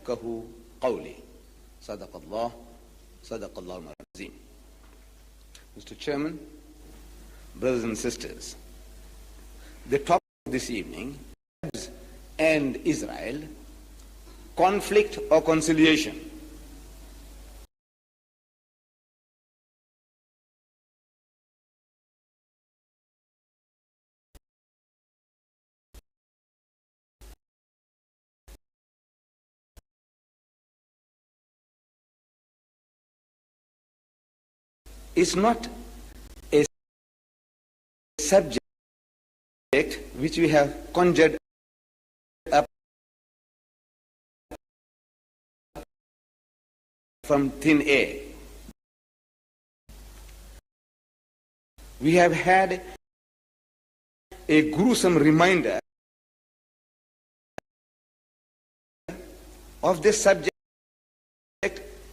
يفقهوا قولي. صدق الله العظيم. Mr. Chairman, brothers and sisters, the topic of this evening, Arabs and Israel, conflict or conciliation. Is not a subject which we have conjured up from thin air. We have had a gruesome reminder of this subject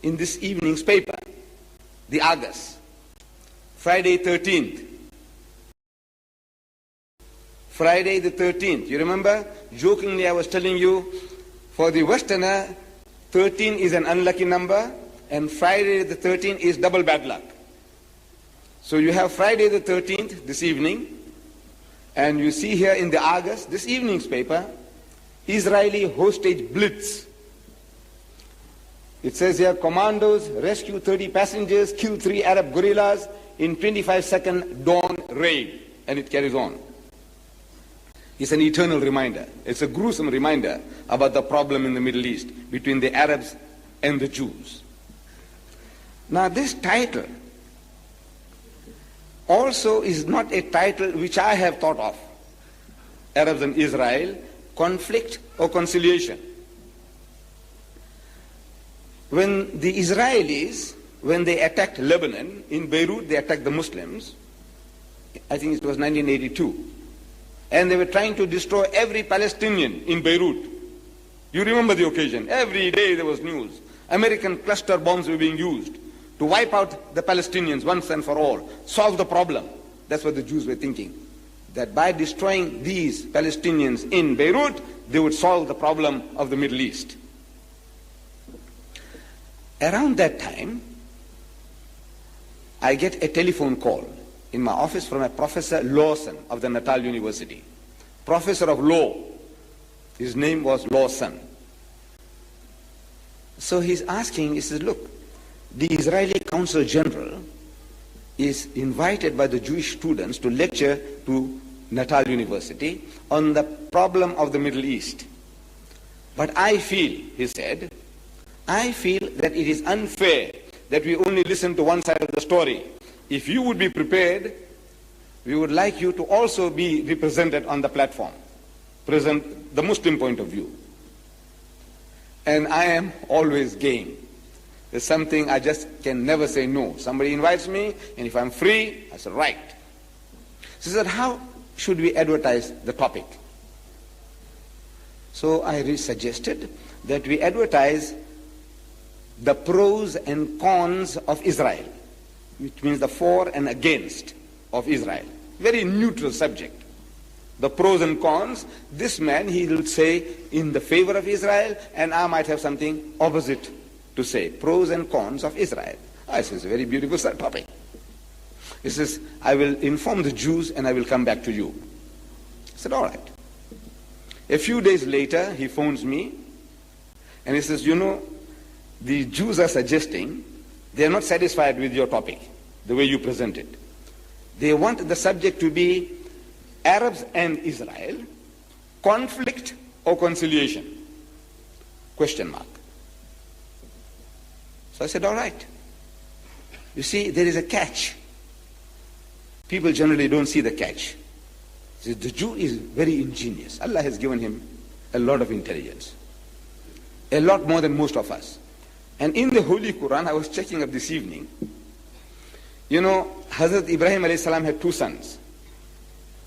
in this evening's paper, the Argus. Friday 13th. Friday the 13th. You remember? Jokingly I was telling you, for the Westerner, 13 is an unlucky number, and Friday the 13th is double bad luck. So you have Friday the 13th this evening, and you see here in the Argus, this evening's paper, Israeli hostage blitz. It says here, commandos rescue 30 passengers, kill 3 Arab guerrillas in 25-second dawn raid, and it carries on. It's an eternal reminder. It's a gruesome reminder about the problem in the Middle East between the Arabs and the Jews. Now this title also is not a title which I have thought of. Arabs and Israel, conflict or conciliation. When the Israelis, when they attacked Lebanon, in Beirut they attacked the Muslims, I think it was 1982, and they were trying to destroy every Palestinian in Beirut. You remember the occasion. Every day there was news. American cluster bombs were being used to wipe out the Palestinians once and for all, solve the problem. That's what the Jews were thinking, that by destroying these Palestinians in Beirut, they would solve the problem of the Middle East. Around that time, I get a telephone call in my office from a Professor Lawson of the Natal University. Professor of law. His name was Lawson. So he's asking, he says, look, the Israeli Consul General is invited by the Jewish students to lecture to Natal University on the problem of the Middle East. But I feel, he said, I feel that it is unfair that we only listen to one side of the story. If you would be prepared, we would like you to also be represented on the platform, present the Muslim point of view. And I am always game. There's something I just can never say no. Somebody invites me, and if I'm free, I say right. So he said, how should we advertise the topic? So I suggested that we advertise the pros and cons of Israel, which means the for and against of Israel. Very neutral subject. The pros and cons, this man, he will say in the favor of Israel, and I might have something opposite to say. Pros and cons of Israel. I say, it's a very beautiful topic. He says, I will inform the Jews and I will come back to you. I said, all right. A few days later, he phones me and he says, you know, the Jews are suggesting they are not satisfied with your topic, the way you present it. They want the subject to be Arabs and Israel, conflict or conciliation? Question mark. So I said, all right. You see, there is a catch. People generally don't see the catch. See, the Jew is very ingenious. Allah has given him a lot of intelligence. A lot more than most of us. And in the Holy Quran, I was checking up this evening, you know, Hazrat Ibrahim alayhi salam had 2 sons,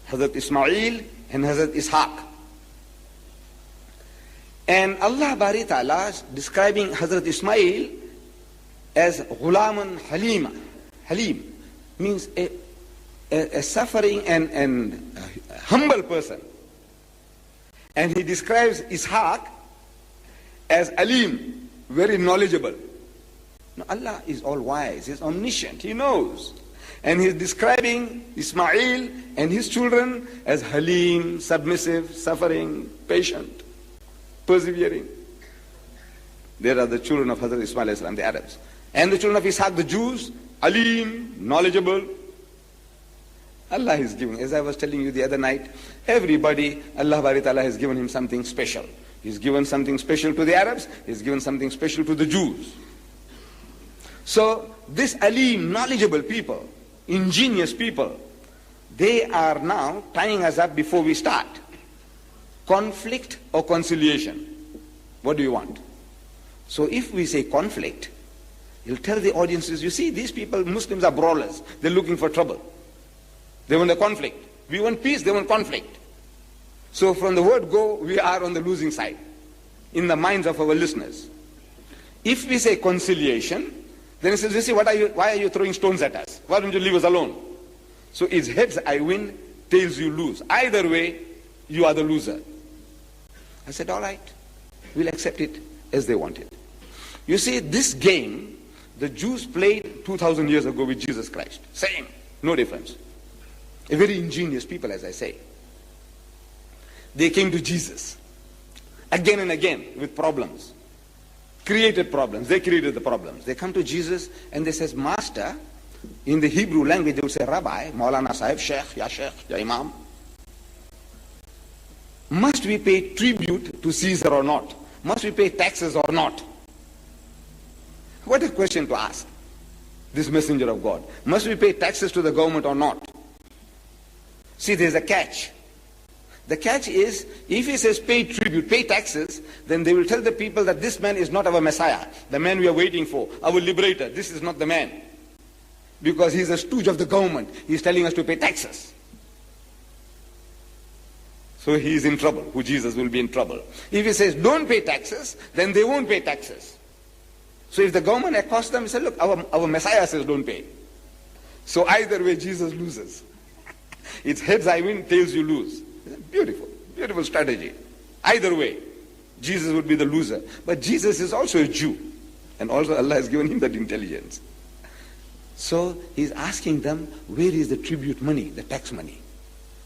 Hazrat Ismail and Hazrat Ishaq. And Allah Bari Ta'ala is describing Hazrat Ismail as Ghulaman Halima. Halim means a suffering and humble person. And he describes Ishaq as Alim, very knowledgeable. Now Allah is all wise, He's omniscient, He knows. And He's describing Ismail and his children as Halim, submissive, suffering, patient, persevering. There are the children of Hazrat Ismail alayhi salam, the Arabs. And the children of Ishaq, the Jews, Alim, knowledgeable. Allah is giving, as I was telling you the other night, everybody, Allah Bari Ta'ala has given him something special. He's given something special to the Arabs, He's given something special to the Jews. So this Alim, knowledgeable people, ingenious people, they are now tying us up before we start. Conflict or conciliation? What do you want? So if we say conflict, you'll tell the audiences, you see, these people, Muslims are brawlers. They're looking for trouble. They want a conflict. We want peace, they want conflict. So from the word go, we are on the losing side in the minds of our listeners. If we say conciliation, then he says, you see, why are you throwing stones at us? Why don't you leave us alone? So it's heads I win, tails you lose. Either way, you are the loser. I said, all right, we'll accept it as they want it. You see, this game, the Jews played 2,000 years ago with Jesus Christ. Same, no difference. A very ingenious people, as I say. They came to Jesus again and again with problems. Created problems. They created the problems. They come to Jesus and they says, Master, in the Hebrew language they would say, Rabbi, Maulana Sahib, Sheikh, Ya Imam. Must we pay tribute to Caesar or not? Must we pay taxes or not? What a question to ask this messenger of God. Must we pay taxes to the government or not? See, there's a catch. The catch is, if he says pay tribute, pay taxes, then they will tell the people that this man is not our Messiah, the man we are waiting for, our liberator. This is not the man. Because he's a stooge of the government. He's telling us to pay taxes. So he is in trouble. Who Jesus will be in trouble. If he says don't pay taxes, then they won't pay taxes. So if the government accosts them, he says, look, our Messiah says don't pay. So either way, Jesus loses. It's heads I win, tails you lose. Beautiful, beautiful strategy. Either way, Jesus would be the loser. But Jesus is also a Jew. And also Allah has given him that intelligence. So he's asking them, where is the tribute money, the tax money?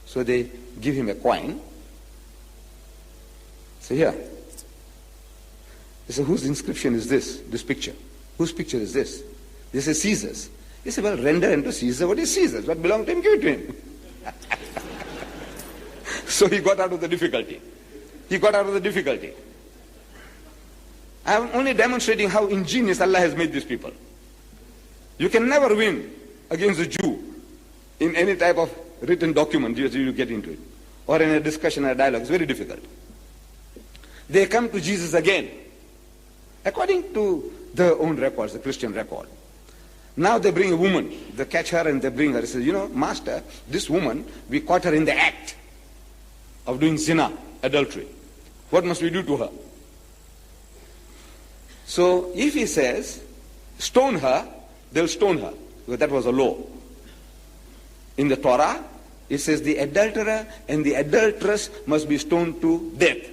So they give him a coin. So here. They say, whose inscription is this picture? Whose picture is this? They say, Caesar's. He said, well, render unto Caesar what is Caesar's. What belongs to him, give it to him. So he got out of the difficulty. I am only demonstrating how ingenious Allah has made these people. You can never win against a Jew in any type of written document you get into it. Or in a discussion or a dialogue. It's very difficult. They come to Jesus again. According to their own records, the Christian record. Now they bring a woman. They catch her and they bring her. He says, you know, Master, this woman, we caught her in the act of doing zina, adultery. What must we do to her? So if he says, stone her, they'll stone her. Because that was a law. In the Torah, it says the adulterer and the adulteress must be stoned to death.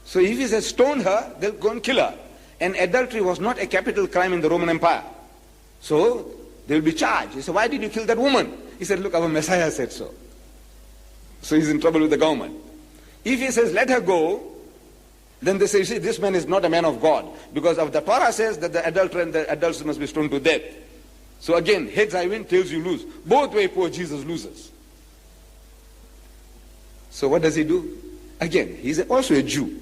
So if he says stone her, they'll go and kill her. And adultery was not a capital crime in the Roman Empire. So they will be charged. He said, why did you kill that woman? He said, look, our Messiah said so. So he's in trouble with the government. If he says, let her go, then they say, you see, this man is not a man of God. Because of the Torah says that the adulterer and the adulteress must be stoned to death. So again, heads I win, tails you lose. Both way, poor Jesus loses. So what does he do? Again, he's also a Jew.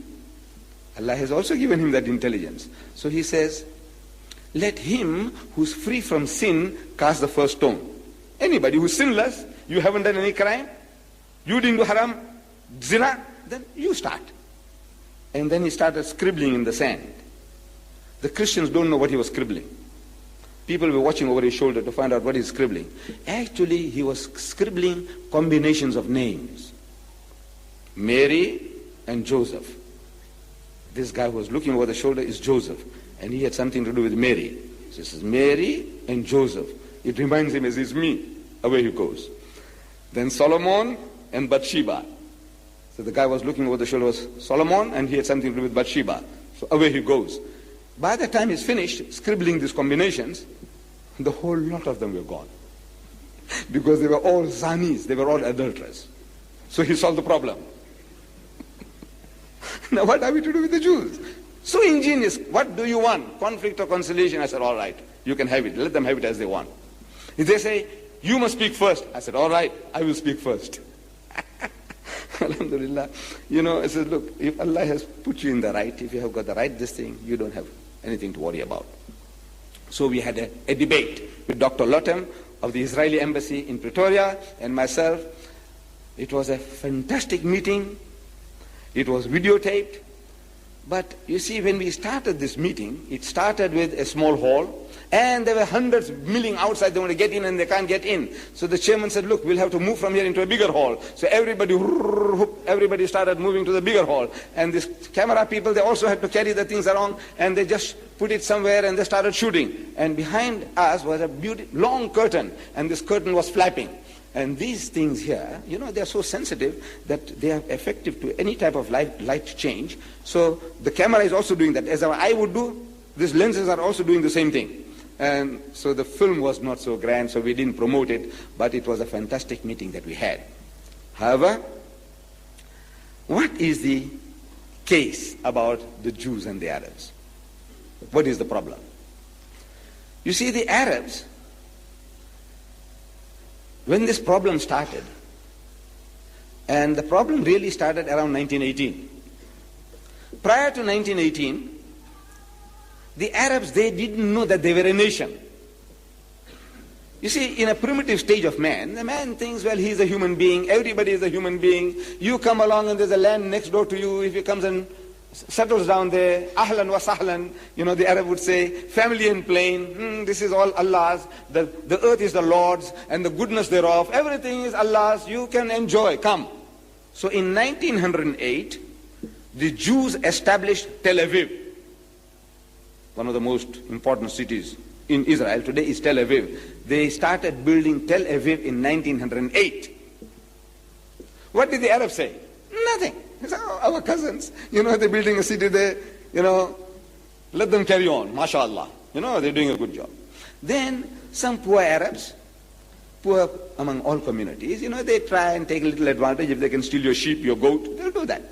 Allah has also given him that intelligence. So he says, let him who's free from sin cast the first stone. Anybody who's sinless, you haven't done any crime, you didn't do haram, zina, then you start. And then he started scribbling in the sand. The Christians don't know what he was scribbling. People were watching over his shoulder to find out what he's scribbling. Actually, he was scribbling combinations of names. Mary and Joseph. This guy who was looking over the shoulder is Joseph. And he had something to do with Mary. So he says, Mary and Joseph. It reminds him as it's me. Away he goes. Then Solomon and Bathsheba. So the guy was looking over the shoulder, was Solomon, and he had something to do with Bathsheba. So away he goes. By the time he's finished scribbling these combinations, the whole lot of them were gone. Because they were all zanis, they were all adulterers. So he solved the problem. Now what are we to do with the Jews? So ingenious. What do you want? Conflict or conciliation? I said, all right, you can have it. Let them have it as they want. If they say, you must speak first, I said, all right, I will speak first. Alhamdulillah. I said, look, if Allah has put you in the right, if you have got the right this thing, you don't have anything to worry about. So we had a debate with Dr. Lottam of the Israeli embassy in Pretoria and myself. It was a fantastic meeting. It was videotaped. But you see, when we started this meeting, it started with a small hall, and there were hundreds milling outside. They want to get in and they can't get in. So the chairman said, look, we'll have to move from here into a bigger hall. So everybody started moving to the bigger hall. And these camera people, they also had to carry the things around, and they just put it somewhere and they started shooting. And behind us was a long curtain, and this curtain was flapping. And these things here, they are so sensitive that they are effective to any type of light change. So the camera is also doing that. As our eye would do, these lenses are also doing the same thing. And so the film was not so grand, so we didn't promote it, but it was a fantastic meeting that we had. However, what is the case about the Jews and the Arabs? What is the problem? You see, the Arabs, when this problem started, and the problem really started around 1918. Prior to 1918, the Arabs, they didn't know that they were a nation. You see, in a primitive stage of man, the man thinks, well, he's a human being, everybody is a human being. You come along and there's a land next door to you. If he comes and settles down there, ahlan wa sahlan, the Arab would say, family and plain, this is all Allah's, the earth is the Lord's, and the goodness thereof, everything is Allah's, you can enjoy, come. So in 1908, the Jews established Tel Aviv, one of the most important cities in Israel today is Tel Aviv. They started building Tel Aviv in 1908. What did the Arabs say? Nothing. It's our cousins, they're building a city there, let them carry on, mashallah. They're doing a good job. Then some poor Arabs, poor among all communities, they try and take a little advantage. If they can steal your sheep, your goat, they'll do that.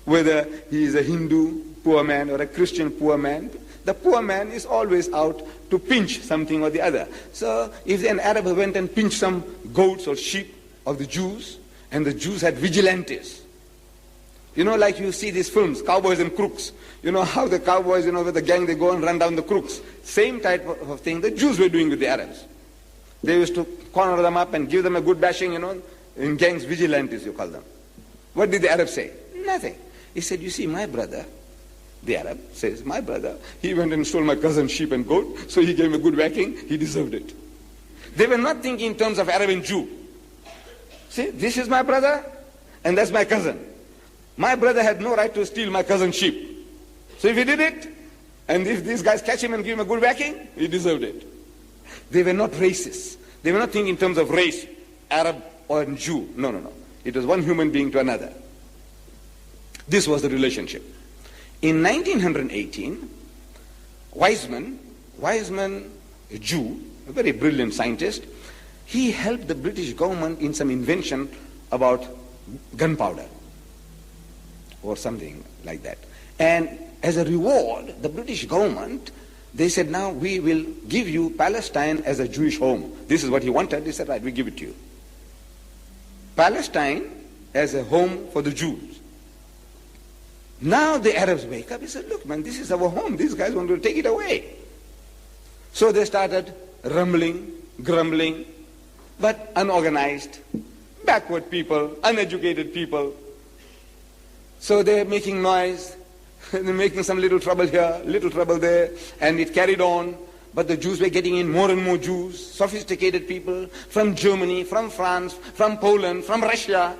Whether he is a Hindu poor man or a Christian poor man, the poor man is always out to pinch something or the other. So if an Arab went and pinched some goats or sheep of the Jews, and the Jews had vigilantes, like you see these films, cowboys and crooks. How the cowboys, with the gang, they go and run down the crooks. Same type of thing the Jews were doing with the Arabs. They used to corner them up and give them a good bashing, in gangs, vigilantes you call them. What did the Arab say? Nothing. He said, you see, my brother, the Arab says, my brother, he went and stole my cousin's sheep and goat, so he gave him a good whacking, he deserved it. They were not thinking in terms of Arab and Jew. See, this is my brother, and that's my cousin. My brother had no right to steal my cousin's sheep. So if he did it, and if these guys catch him and give him a good whacking, he deserved it. They were not racist. They were not thinking in terms of race, Arab or Jew. No. It was one human being to another. This was the relationship. In 1918, Weizmann, a Jew, a very brilliant scientist, he helped the British government in some invention about gunpowder or something like that. And as a reward, the British government, they said, now we will give you Palestine as a Jewish home. This is what he wanted. He said, right, we give it to you. Palestine as a home for the Jews. Now the Arabs wake up and said, look, man, this is our home. These guys want to take it away. So they started rumbling, grumbling, but unorganized, backward people, uneducated people. So they're making noise, they're making some little trouble here, little trouble there, and it carried on. But the Jews were getting in more and more Jews, sophisticated people from Germany, from France, from Poland, from Russia.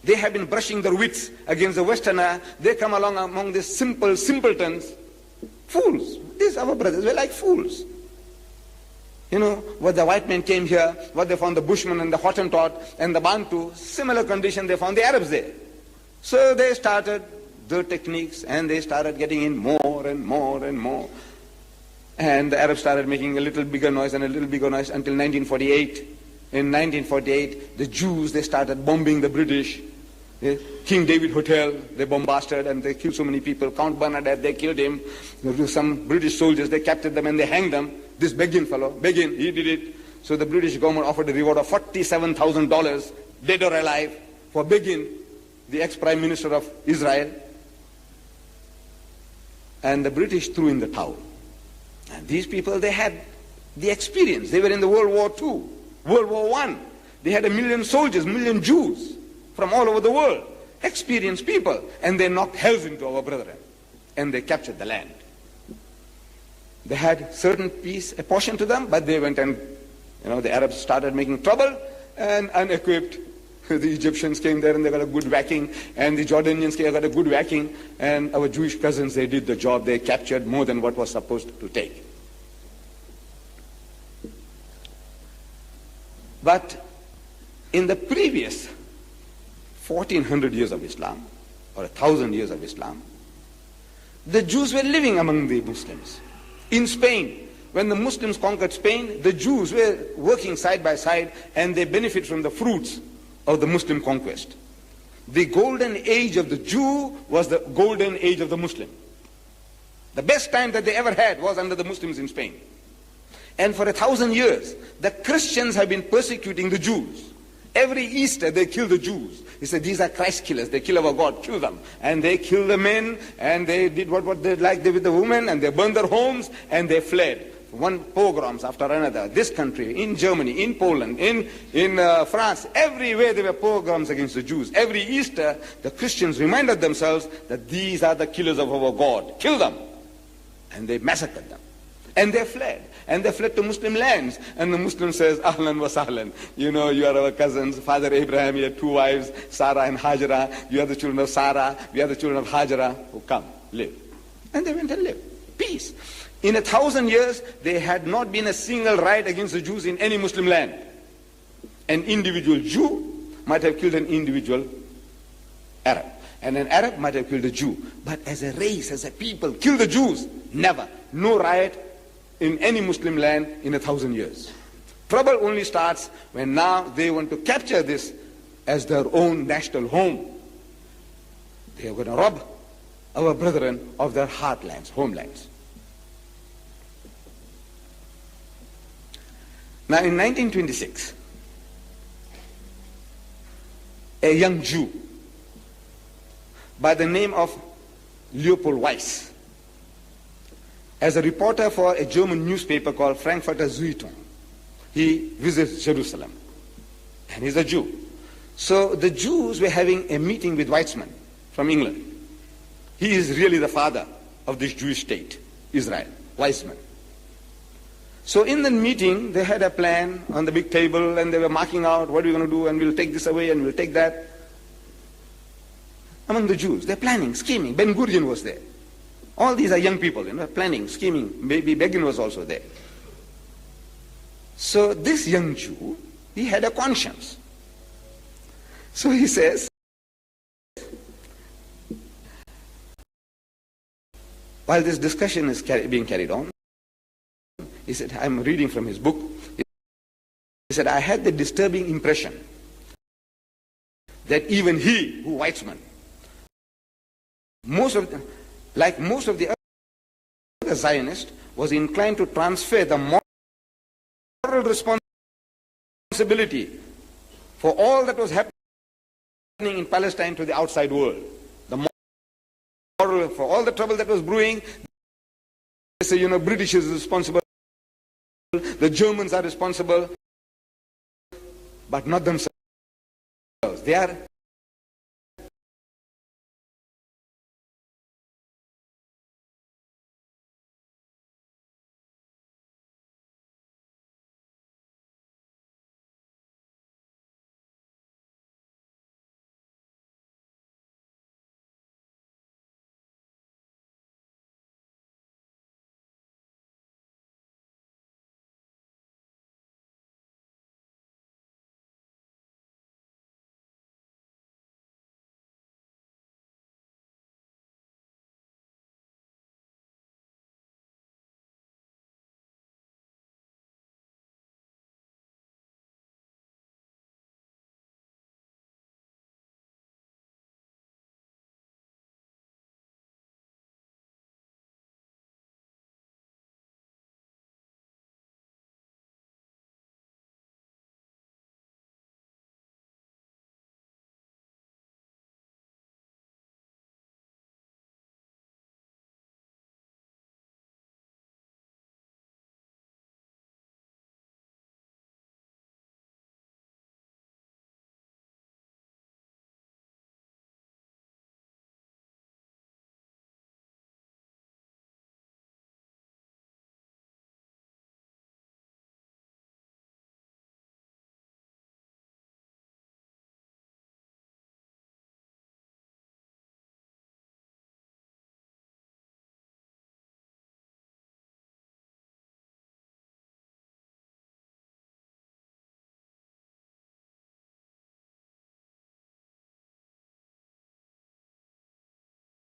They have been brushing their wits against the Westerner. They come along among these simple simpletons, fools. These our brothers were like fools. What the white men came here, what they found the Bushmen and the Hottentot and the Bantu, similar condition they found the Arabs there. So they started their techniques and they started getting in more and more and more. And the Arabs started making a little bigger noise and a little bigger noise until 1948. In 1948, the Jews, they started bombing the British. King David Hotel, they bombarded and they killed so many people. Count Bernadette, they killed him. There were some British soldiers, they captured them and they hanged them. This Begin fellow, Begin, he did it. So the British government offered a reward of $47,000, dead or alive, for Begin, the ex-prime minister of Israel. And the British threw in the towel. And these people, they had the experience. They were in the World War II, World War I. They had 1 million soldiers, 1 million Jews from all over the world, experienced people, and they knocked hells into our brethren, and they captured the land. They had certain peace apportioned to them, but they went and, the Arabs started making trouble, and unequipped, the Egyptians came there and they got a good whacking, and the Jordanians came and got a good whacking, and our Jewish cousins, they did the job. They captured more than what was supposed to take. But in the previous 1400 years of Islam, or 1000 years of Islam, the Jews were living among the Muslims. In Spain, when the Muslims conquered Spain, the Jews were working side by side and they benefit from the fruits of the Muslim conquest. The golden age of the Jew was the golden age of the Muslim. The best time that they ever had was under the Muslims in Spain. And for 1000 years, the Christians have been persecuting the Jews. Every Easter, they kill the Jews. He said, these are Christ killers. They kill our God. Kill them. And they kill the men, and they did what they liked with the women, and they burned their homes, and they fled. One pogroms after another. This country, in Germany, in Poland, in France, everywhere there were pogroms against the Jews. Every Easter, the Christians reminded themselves that these are the killers of our God. Kill them. And they massacred them. And they fled. And they fled to Muslim lands. And the Muslim says, Ahlan wa sahlan. You are our cousins. Father Abraham, he had 2 wives, Sarah and Hajra. You are the children of Sarah. We are the children of Hajra. Oh, come, live. And they went and lived. Peace. In 1000 years, there had not been a single riot against the Jews in any Muslim land. An individual Jew might have killed an individual Arab. And an Arab might have killed a Jew. But as a race, as a people, kill the Jews? Never. No riot in any Muslim land in 1000 years. Trouble only starts when now they want to capture this as their own national home. They are going to rob our brethren of their heartlands, homelands. Now in 1926, a young Jew by the name of Leopold Weiss, as a reporter for a German newspaper called Frankfurter Zeitung, he visits Jerusalem, and he's a Jew. So the Jews were having a meeting with Weizmann from England. He is really the father of this Jewish state, Israel, Weizmann. So in the meeting, they had a plan on the big table, and they were marking out what we're going to do, and we'll take this away, and we'll take that. Among the Jews, they're planning, scheming. Ben Gurion was there. All these are young people, planning, scheming. Maybe Begin was also there. So this young Jew, he had a conscience. So he says, while this discussion is being carried on, he said, I'm reading from his book. He said, I had the disturbing impression that even he, who Weizmann, like most of the other Zionists, was inclined to transfer the moral responsibility for all that was happening in Palestine to the outside world. The moral, for all the trouble that was brewing, they say, British is responsible, the Germans are responsible, but not themselves. They are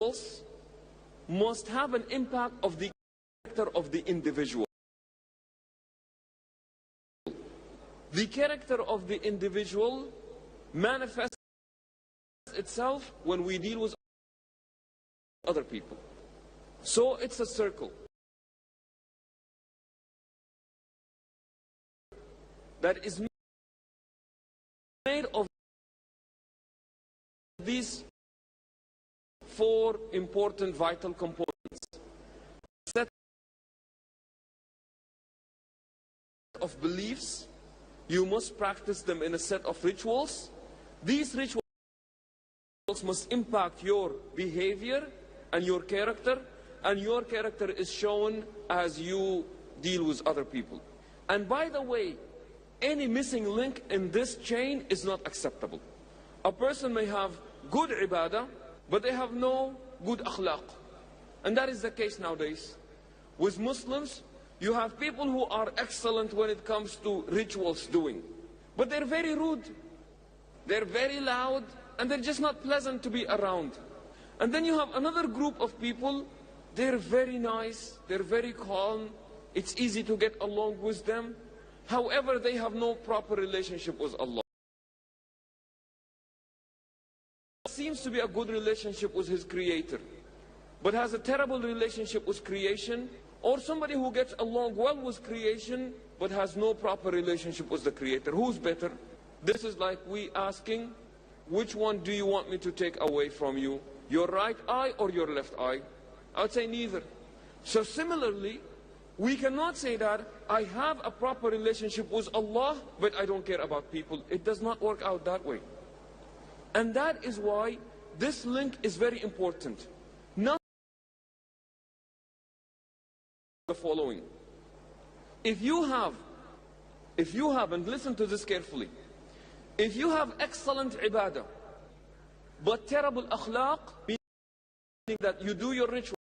must have an impact of the character of the individual. The character of the individual manifests itself when we deal with other people. So it's a circle that is made of these four important vital components. Set of beliefs, you must practice them in a set of rituals. These rituals must impact your behavior and your character is shown as you deal with other people. And by the way, any missing link in this chain is not acceptable. A person may have good ibadah, but they have no good akhlaq. And that is the case nowadays. With Muslims, you have people who are excellent when it comes to rituals doing. But they're very rude, they're very loud, and they're just not pleasant to be around. And then you have another group of people, they're very nice, they're very calm, it's easy to get along with them. However, they have no proper relationship with Allah. Seems to be a good relationship with his creator, but has a terrible relationship with creation, or somebody who gets along well with creation, but has no proper relationship with the creator. Who's better? This is like we asking, which one do you want me to take away from you? Your right eye or your left eye? I would say neither. So similarly, we cannot say that I have a proper relationship with Allah, but I don't care about people. It does not work out that way. And that is why this link is very important. Not the following. If you have, and listen to this carefully, if you have excellent ibadah, but terrible akhlaq, meaning that you do your ritual,